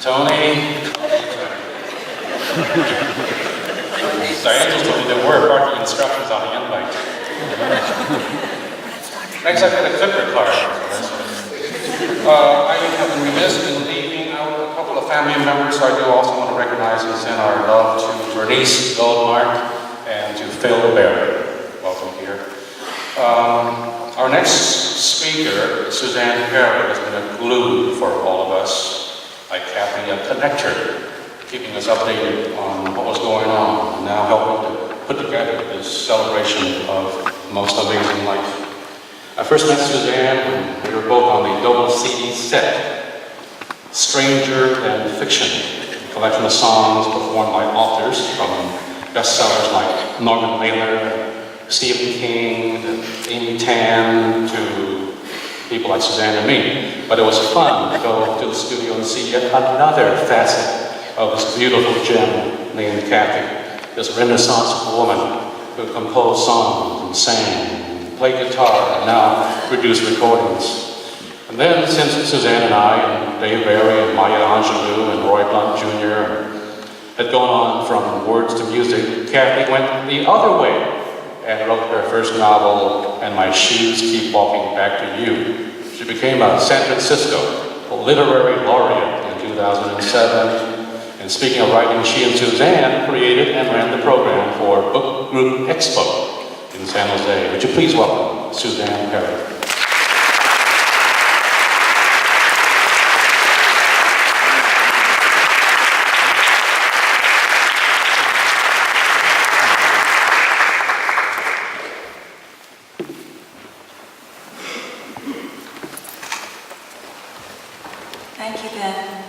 Tony. Diane just told me there were parking instructions on the invite. Next, I've got a Clipper card. I have been remiss in leaving out a couple of family members, so I do also want to recognize and send our love to Bernice Goldmark and to Phil Barry. Welcome here. Our next speaker, Susanne Pari, has been a glue for all of us, like Kathi, a connector, keeping us updated on what was going on, and now helping to put together this celebration of most amazing life. I first met Susanne when we were both on the double CD set, Stranger Than Fiction, a collection of songs performed by authors from bestsellers like Norman Mailer, Stephen King, Amy Tan, to people like Susanne and me. But it was fun to go to the studio and see yet another facet of this beautiful gem named Kathi, this Renaissance woman who composed songs and sang, played guitar, and now produced recordings. And then, since Susanne and I, and Dave Barry, and Maya Angelou, and Roy Blunt Jr. had gone on from words to music, Kathi went the other way and wrote her first novel, And My Shoes Keep Walking Back to You. She became a San Francisco literary laureate in 2007. And speaking of writing, she and Susanne created and ran the program for Book Group Expo in San Jose. Would you please welcome Susanne Pari? Thank you, Ben.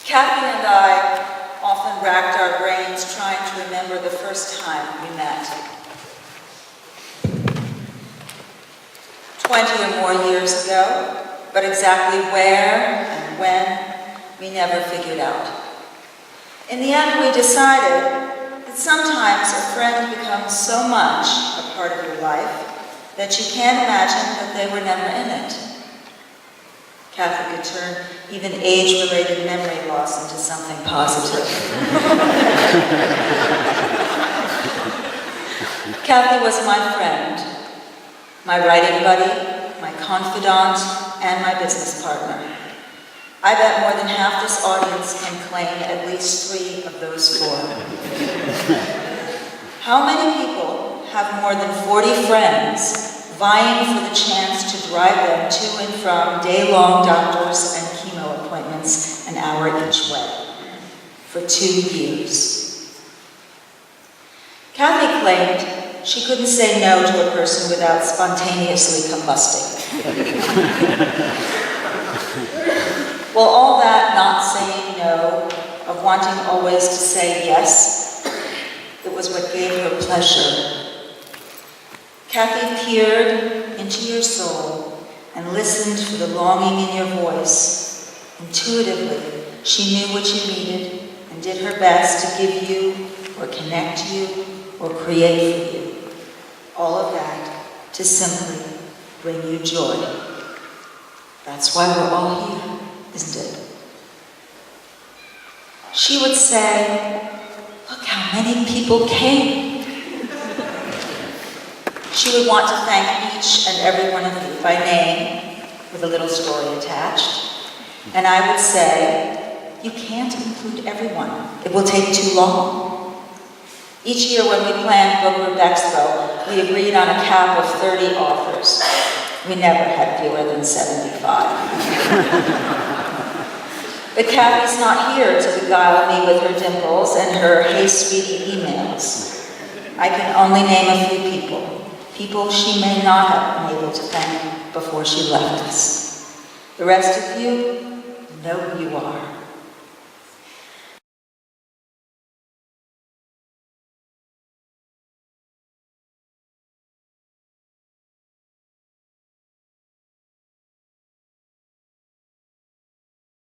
Kathi and I often racked our brains trying to remember the first time we met. 20 or more years ago, but exactly where and when, we never figured out. In the end, we decided that sometimes a friend becomes so much a part of your life that you can't imagine that they were never in it. Kathi could turn even age-related memory loss into something positive. Kathi was my friend, my writing buddy, my confidant, and my business partner. I bet more than half this audience can claim at least 3 of those 4. How many people have more than 40 friends vying for the chance to drive them to and from day-long doctors and chemo appointments an hour each way for 2 years? Kathi claimed she couldn't say no to a person without spontaneously combusting. Well, all that not saying no, of wanting always to say yes, it was what gave her pleasure. Kathi peered into your soul and listened for the longing in your voice. Intuitively, she knew what you needed and did her best to give you, or connect you, or create for you. All of that to simply bring you joy. That's why we're all here, isn't it? She would say, "Look how many people came." She would want to thank each and every one of you by name, with a little story attached. And I would say, you can't include everyone. It will take too long. Each year when we planned Book Group Expo, we agreed on a cap of 30 authors. We never had fewer than 75. But Kathy's not here to beguile me with her dimples and her "Hey Sweetie" emails. I can only name a few people. People she may not have been able to thank before she left us. The rest of you know who you are.